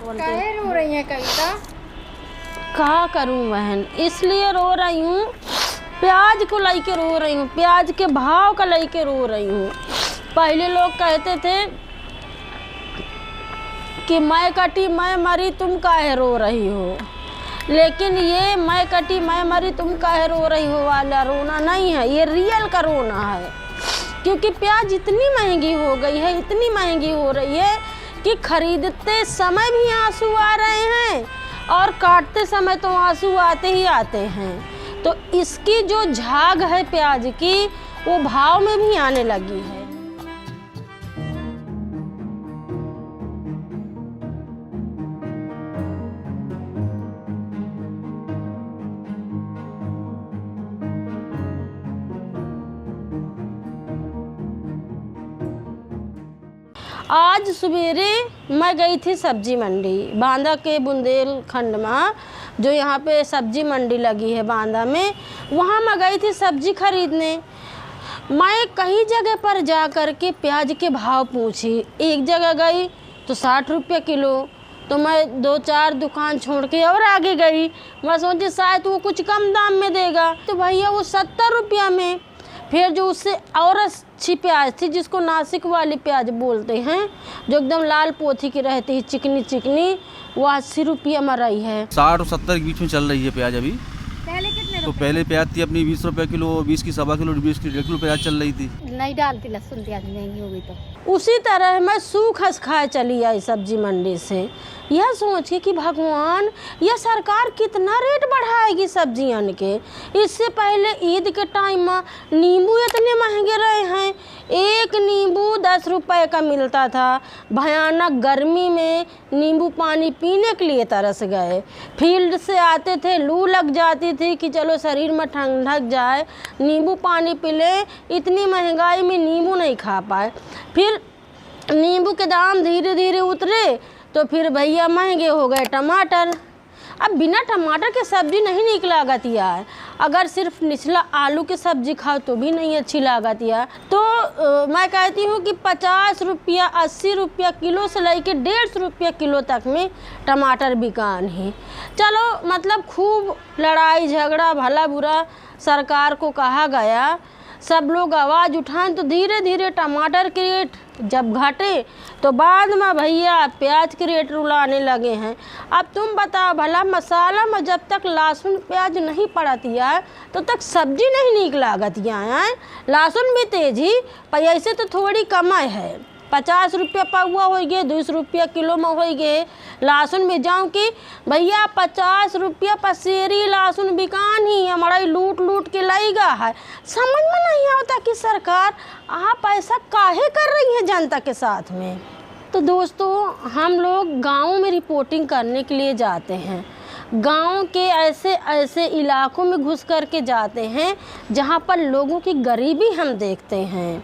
काहे रो रही हैं कविता? क्या करूं बहन, इसलिए रो रही हूँ, प्याज को लेके रो रही हूँ, प्याज के भाव का लेके रो रही हूँ। पहले लोग कहते थे कि मैं कटी मैं मरी तुम काहे रो रही हो, लेकिन ये मैं कटी मैं मरी तुम काहे रो रही हो वाला रोना नहीं है, ये रियल का रोना है। क्योंकि प्याज इतनी महंगी हो गई है, इतनी महंगी हो रही है कि खरीदते समय भी आंसू आ रहे हैं और काटते समय तो आंसू आते ही आते हैं। तो इसकी जो झाग है प्याज की, वो भाव में भी आने लगी है। आज सवेरे मैं गई थी सब्जी मंडी बांदा के बुंदेलखंड में, जो यहाँ पे सब्जी मंडी लगी है बांदा में, वहाँ मैं गई थी सब्जी खरीदने। मैं कई जगह पर जा कर के प्याज के भाव पूछी। एक जगह गई तो 60 रुपये किलो, तो मैं 2-4 दुकान छोड़ के और आगे गई। मैं सोची शायद वो कुछ कम दाम में देगा, तो भैया वो 70 रुपया में। फिर जो उससे और अच्छी प्याज थी, जिसको नासिक वाली प्याज बोलते हैं, जो एकदम लाल पोथी की रहती है, चिकनी चिकनी, वो 80 रुपया में रही है। 60 और 70 के बीच में चल रही है प्याज अभी। पहले कितने तो पहले प्याज थी अपनी 20 रुपये किलो, 20 की 1.25 किलो, 20 की 1.5 किलो प्याज चल रही थी। नहीं डालती लहसुन प्याज महंगी हो गई तो। उसी तरह मैं सूखस खाए चली आई सब्जी मंडी से, यह सोच के कि भगवान, यह सरकार कितना रेट बढ़ाएगी सब्जियां के। इससे पहले ईद के टाइम में नींबू इतने महंगे रहे हैं, एक नींबू 10 रुपए का मिलता था। भयानक गर्मी में नींबू पानी पीने के लिए तरस गए। फील्ड से आते थे, लू लग जाती थी कि चलो शरीर में ठंडक जाए, नींबू पानी पी लें। इतनी महंगाई में नींबू नहीं खा पाए। फिर नींबू के दाम धीरे धीरे उतरे, तो फिर भैया महंगे हो गए टमाटर। अब बिना टमाटर के सब्जी नहीं निक लागत यार। अगर सिर्फ निचला आलू की सब्जी खाओ तो भी नहीं अच्छी लागत यार। तो मैं कहती हूँ कि 50 रुपया 80 रुपया किलो से लेके 150 रुपया किलो तक में टमाटर बिकान है। चलो मतलब खूब लड़ाई झगड़ा भला बुरा सरकार को कहा गया, सब लोग आवाज़ उठाएं, तो धीरे धीरे टमाटर के रेट जब घटे तो बाद में भैया प्याज के रेट रुलाने लगे हैं। अब तुम बताओ भला, मसाला में जब तक लहसुन प्याज नहीं पड़ती है तो तक सब्जी नहीं निक लागत है। लहसुन भी तेजी पैसे तो थोड़ी कमाई है, 50 रुपया पौवा हो गए, 200 रुपया किलो में हो गए। लहसुन में जाऊँ कि भैया 50 रुपया पसेरी लहसुन बिकान ही हमारा लूट लूट के लाएगा है। समझ में नहीं आता कि सरकार आप ऐसा काहे कर रही है जनता के साथ में। तो दोस्तों, हम लोग गाँव में रिपोर्टिंग करने के लिए जाते हैं, गांव के ऐसे ऐसे इलाकों में घुस कर के जाते हैं जहां पर लोगों की गरीबी हम देखते हैं,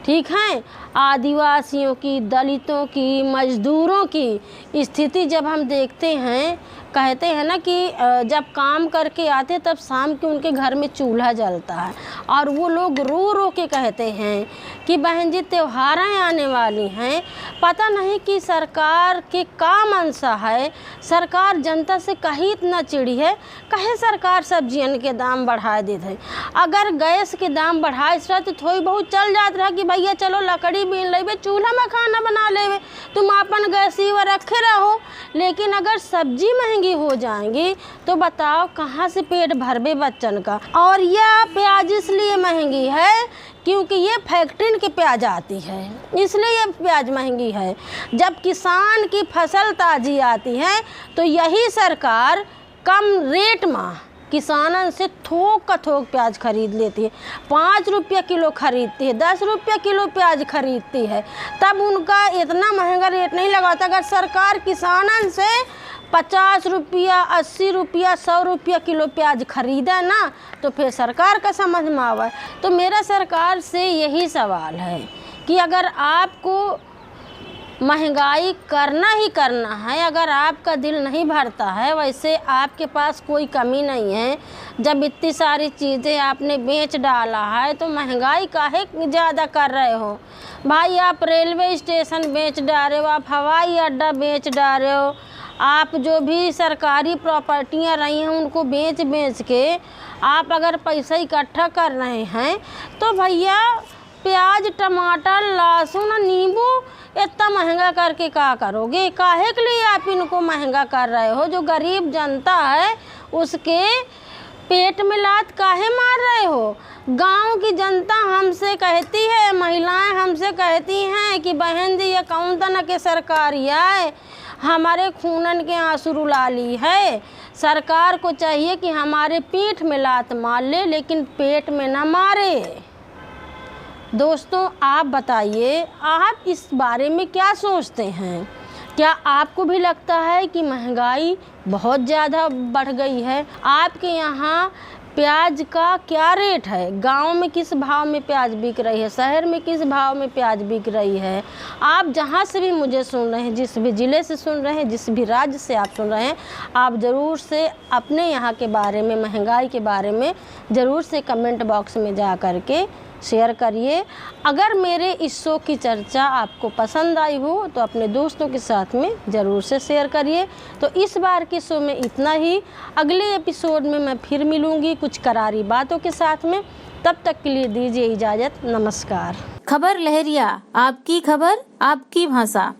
ठीक है। आदिवासियों की, दलितों की, मजदूरों की स्थिति जब हम देखते हैं, कहते हैं ना कि जब काम करके आते तब शाम के उनके घर में चूल्हा जलता है और वो लोग रो रो के कहते हैं कि बहन जी त्योहारें आने वाली हैं, पता नहीं कि सरकार के का मनसा है, सरकार जनता से कहीं इतना चिड़ी है, कहे सरकार सब्जियन के दाम बढ़ा देते हैं। अगर गैस के दाम बढ़ाए तो थोड़ी बहुत चल जात रहा कि भैया चलो लकड़ी बीन लेवे, चूल्हा में खाना बना लेवे, तुम अपन गैस ही रखे रहो। लेकिन अगर सब्जी महंगी हो जाएंगी तो बताओ कहाँ से पेट भरबे बच्चन का। और यह प्याज इसलिए महंगी है क्योंकि ये फैक्ट्री के प्याज आती है, इसलिए ये प्याज महंगी है। जब किसान की फसल ताजी आती है तो यही सरकार कम रेट में किसानों से थोक का थोक प्याज खरीद लेती है। 5 रुपया किलो खरीदती है, 10 रुपया किलो प्याज खरीदती है, तब उनका इतना महंगा रेट नहीं लगाता। अगर सरकार किसानों से 50 रुपया 80 रुपया 100 रुपया किलो प्याज खरीदा ना, तो फिर सरकार का समझ में आवा। तो मेरा सरकार से यही सवाल है कि अगर आपको महंगाई करना ही करना है, अगर आपका दिल नहीं भरता है, वैसे आपके पास कोई कमी नहीं है, जब इतनी सारी चीज़ें आपने बेच डाला है तो महंगाई काहे ज़्यादा कर रहे हो भाई। आप रेलवे स्टेशन बेच डाल रहे हो, आप हवाई अड्डा बेच डाल रहे हो, आप जो भी सरकारी प्रॉपर्टियां रही हैं उनको बेच के आप अगर पैसा इकट्ठा कर रहे हैं तो भैया प्याज, टमाटर, लहसुन, नींबू इतना महंगा करके क्या करोगे? काहे के लिए आप इनको महंगा कर रहे हो? जो गरीब जनता है उसके पेट में लात काहे मार रहे हो? गांव की जनता हमसे कहती है, महिलाएं हमसे कहती हैं कि बहन जी ये कौन तना के सरकारी है, हमारे खूनन के आंसू रुला ली है। सरकार को चाहिए कि हमारे पीठ में लात मार ले लेकिन पेट में ना मारे। दोस्तों आप बताइए, आप इस बारे में क्या सोचते हैं? क्या आपको भी लगता है कि महंगाई बहुत ज़्यादा बढ़ गई है? आपके यहाँ प्याज का क्या रेट है? गांव में किस भाव में प्याज बिक रही है? शहर में किस भाव में प्याज बिक रही है? आप जहां से भी मुझे सुन रहे हैं, जिस भी ज़िले से सुन रहे हैं, जिस भी राज्य से आप सुन रहे हैं, आप ज़रूर से अपने यहाँ के बारे में, महंगाई के बारे में ज़रूर से कमेंट बॉक्स में जा कर के शेयर करिए। अगर मेरे इस शो की चर्चा आपको पसंद आई हो तो अपने दोस्तों के साथ में ज़रूर से शेयर करिए। तो इस बार के शो में इतना ही। अगले एपिसोड में मैं फिर मिलूँगी कुछ करारी बातों के साथ में। तब तक के लिए दीजिए इजाज़त। नमस्कार। खबर लहरिया, आपकी खबर आपकी भाषा।